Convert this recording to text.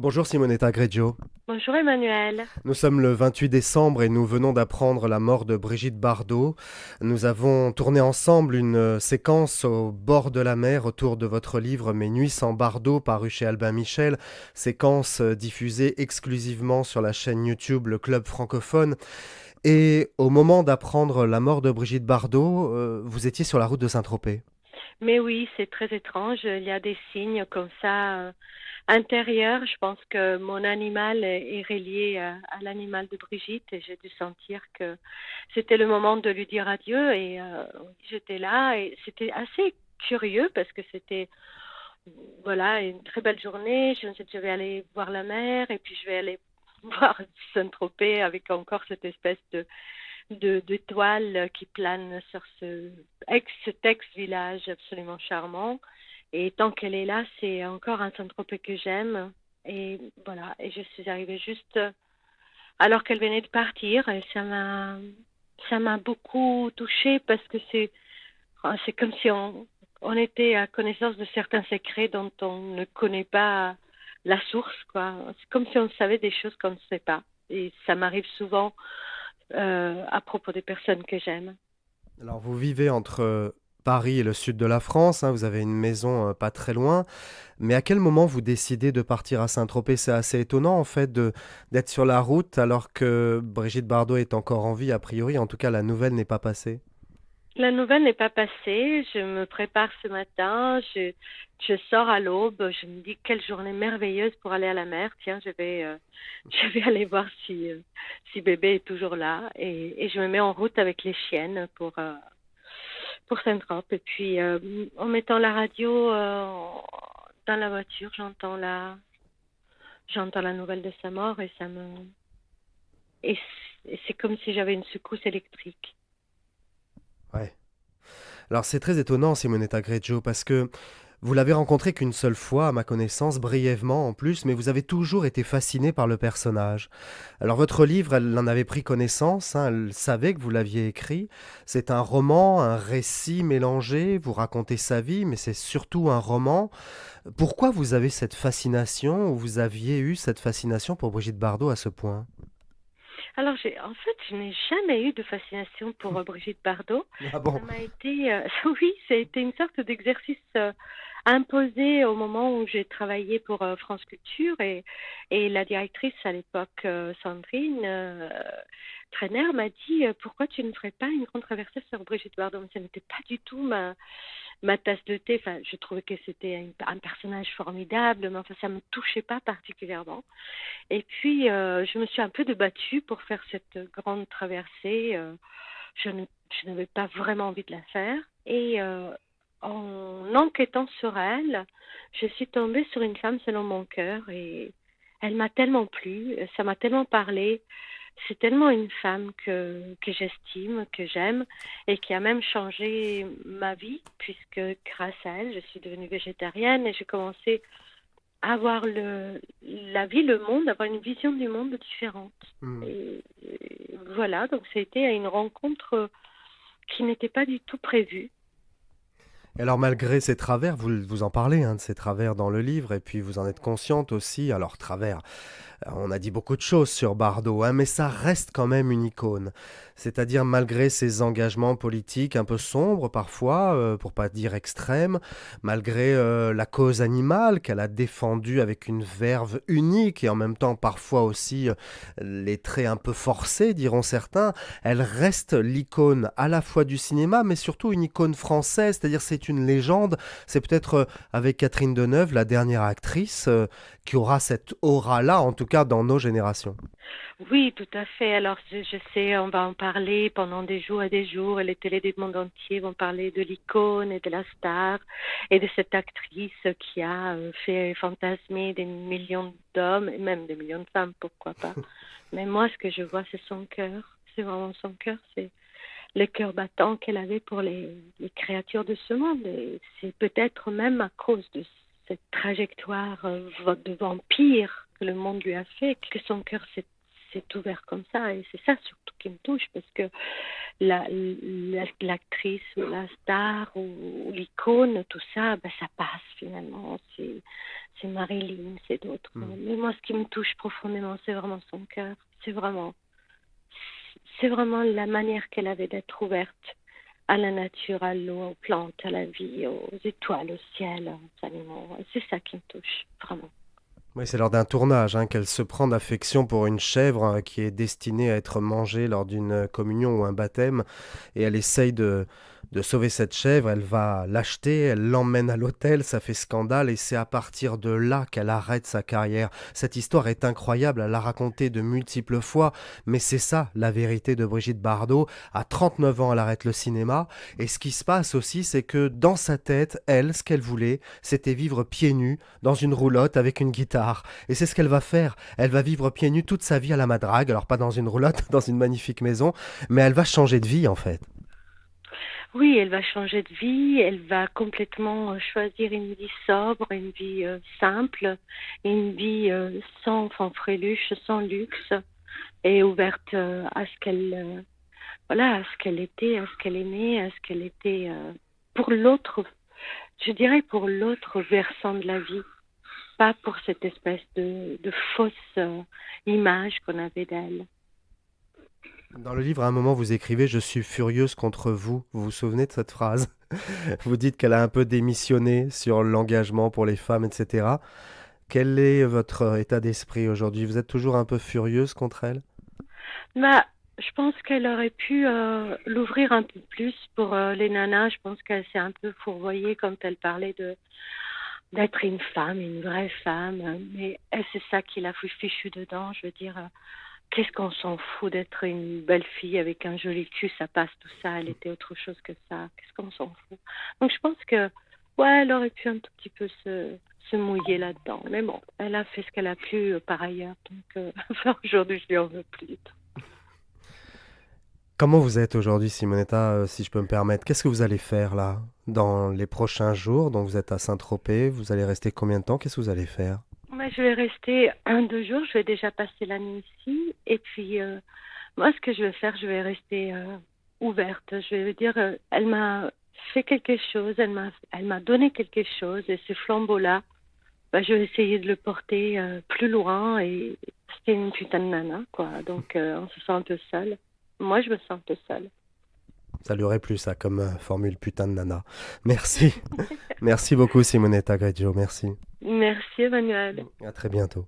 Bonjour Simonetta Greggio. Bonjour Emmanuel. Nous sommes le 28 décembre et nous venons d'apprendre la mort de Brigitte Bardot. Nous avons tourné ensemble une séquence au bord de la mer autour de votre livre Mes nuits sans Bardot paru chez Albin Michel, séquence diffusée exclusivement sur la chaîne YouTube Le Club francophone. Et au moment d'apprendre la mort de Brigitte Bardot, vous étiez sur la route de Saint-Tropez. Mais oui, c'est très étrange. Il y a des signes comme ça intérieurs. Je pense que mon animal est relié à l'animal de Brigitte et j'ai dû sentir que c'était le moment de lui dire adieu. Et oui, j'étais là et c'était assez curieux parce que c'était voilà une très belle journée. Je me suis dit, je vais aller voir la mer et puis je vais aller voir Saint-Tropez avec encore cette espèce de toile qui plane sur cet ex-village absolument charmant. Et tant qu'elle est là, c'est encore un Saint-Tropez que j'aime. Et voilà, et je suis arrivée juste alors qu'elle venait de partir. Et ça m'a beaucoup touchée parce que c'est comme si on était à connaissance de certains secrets dont on ne connaît pas la source, quoi. C'est comme si on savait des choses qu'on ne sait pas. Et ça m'arrive souvent à propos des personnes que j'aime. Alors vous vivez entre Paris et le sud de la France, hein, vous avez une maison pas très loin. Mais à quel moment vous décidez de partir à Saint-Tropez? C'est assez étonnant en fait d'être sur la route alors que Brigitte Bardot est encore en vie a priori. En tout cas, la nouvelle n'est pas passée. La nouvelle n'est pas passée. Je me prépare ce matin. Je sors à l'aube. Je me dis quelle journée merveilleuse pour aller à la mer. Tiens, je vais aller voir si bébé est toujours là. Et je me mets en route avec les chiennes pour Saint-Trope. Et puis, en mettant la radio dans la voiture, j'entends la nouvelle de sa mort et et c'est comme si j'avais une secousse électrique. Ouais. Alors c'est très étonnant, Simonetta Greggio, parce que vous l'avez rencontré qu'une seule fois, à ma connaissance, brièvement en plus, mais vous avez toujours été fasciné par le personnage. Alors votre livre, elle en avait pris connaissance, hein, elle savait que vous l'aviez écrit. C'est un roman, un récit mélangé, vous racontez sa vie, mais c'est surtout un roman. Pourquoi vous avez cette fascination, ou vous aviez eu cette fascination pour Brigitte Bardot à ce point? Alors, en fait, je n'ai jamais eu de fascination pour Brigitte Bardot. Ah Ça bon? m'a été, oui, ça a été une sorte d'exercice imposé au moment où j'ai travaillé pour France Culture et la directrice à l'époque, Sandrine Trainer, m'a dit pourquoi tu ne ferais pas une controversée sur Brigitte Bardot? Mais ça n'était pas du tout ma tasse de thé. Enfin, je trouvais que c'était un personnage formidable, mais enfin, ça me touchait pas particulièrement. Et puis, je me suis un peu débattue pour faire cette grande traversée. Je n'avais pas vraiment envie de la faire. Et en enquêtant sur elle, je suis tombée sur une femme selon mon cœur et elle m'a tellement plu, ça m'a tellement parlé. C'est tellement une femme que j'estime, que j'aime et qui a même changé ma vie puisque grâce à elle, je suis devenue végétarienne et j'ai commencé avoir la vie, le monde, avoir une vision du monde différente. Hmm. Et voilà, donc ça a été une rencontre qui n'était pas du tout prévue. Et alors malgré ces travers, vous en parlez hein, de ces travers dans le livre, et puis vous en êtes consciente aussi, alors travers, on a dit beaucoup de choses sur Bardot, hein, mais ça reste quand même une icône. C'est-à-dire malgré ses engagements politiques un peu sombres parfois, pour pas dire extrêmes, malgré la cause animale qu'elle a défendue avec une verve unique et en même temps parfois aussi les traits un peu forcés, diront certains, elle reste l'icône à la fois du cinéma, mais surtout une icône française, c'est-à-dire c'est une légende. C'est peut-être avec Catherine Deneuve, la dernière actrice, qui aura cette aura-là, en tout cas dans nos générations. Oui, tout à fait. Alors, je sais, on va en parler pendant des jours et des jours, et les télés du monde entier vont parler de l'icône et de la star et de cette actrice qui a fait fantasmer des millions d'hommes et même des millions de femmes, pourquoi pas. Mais moi, ce que je vois, c'est son cœur. C'est vraiment son cœur. C'est le cœur battant qu'elle avait pour les créatures de ce monde. Et c'est peut-être même à cause de cette trajectoire de vampire que le monde lui a fait que son cœur s'est ouvert comme ça. Et c'est ça surtout qui me touche, parce que l'actrice ou la star ou l'icône, tout ça, ben, ça passe finalement. C'est Marilyn, c'est d'autres. Hmm. Mais moi, ce qui me touche profondément, c'est vraiment son cœur. C'est vraiment la manière qu'elle avait d'être ouverte à la nature, à l'eau, aux plantes, à la vie, aux étoiles, au ciel, aux animaux. C'est ça qui me touche, vraiment. Oui, c'est lors d'un tournage qu'elle se prend d'affection pour une chèvre qui est destinée à être mangée lors d'une communion ou un baptême. Et elle essaye de sauver cette chèvre. Elle va l'acheter, elle l'emmène à l'hôtel, ça fait scandale. Et c'est à partir de là qu'elle arrête sa carrière. Cette histoire est incroyable, elle l'a racontée de multiples fois. Mais c'est ça, la vérité de Brigitte Bardot. À 39 ans, elle arrête le cinéma. Et ce qui se passe aussi, c'est que dans sa tête, elle, ce qu'elle voulait, c'était vivre pieds nus dans une roulotte avec une guitare. Et c'est ce qu'elle va faire. Elle va vivre pieds nus toute sa vie à la Madrague. Alors pas dans une roulotte, dans une magnifique maison, mais elle va changer de vie en fait. Oui, elle va changer de vie, elle va complètement choisir une vie sobre, une vie simple, une vie sans fanfreluche, sans luxe, et ouverte à ce voilà, à ce qu'elle était, à ce qu'elle aimait, à ce qu'elle était pour l'autre, je dirais pour l'autre versant de la vie, pas pour cette espèce de fausse image qu'on avait d'elle. Dans le livre, à un moment, vous écrivez: Je suis furieuse contre vous. Vous vous souvenez de cette phrase? Vous dites qu'elle a un peu démissionné sur l'engagement pour les femmes, etc. Quel est votre état d'esprit aujourd'hui? Vous êtes toujours un peu furieuse contre elle? Bah, je pense qu'elle aurait pu l'ouvrir un peu plus pour les nanas. Je pense qu'elle s'est un peu fourvoyée quand elle parlait de d'être une femme, une vraie femme. Mais elle, c'est ça qui l'a fichu dedans. Je veux dire, qu'est-ce qu'on s'en fout d'être une belle fille avec un joli cul, ça passe tout ça. Elle était autre chose que ça. Qu'est-ce qu'on s'en fout? Donc je pense que, ouais, elle aurait pu un tout petit peu se mouiller là-dedans. Mais bon, elle a fait ce qu'elle a pu par ailleurs. Donc enfin, aujourd'hui, je lui en veux plus. Comment vous êtes aujourd'hui, Simonetta, si je peux me permettre? Qu'est-ce que vous allez faire là, dans les prochains jours? Donc vous êtes à Saint-Tropez, vous allez rester combien de temps? Qu'est-ce que vous allez faire? Moi, je vais rester 2 jours. Je vais déjà passer la nuit ici. Et puis, moi, ce que je vais faire, je vais rester ouverte. Je vais dire, elle m'a fait quelque chose, elle m'a donné quelque chose. Et ce flambeau-là, bah, je vais essayer de le porter plus loin. Et c'était une putain de nana, quoi. Donc, on se sent un peu seul. Moi, je me sens un peu seule. Ça lui aurait plu ça comme formule putain de nana. Merci. Merci beaucoup Simonetta Greggio, merci. Merci, Emmanuel. À très bientôt.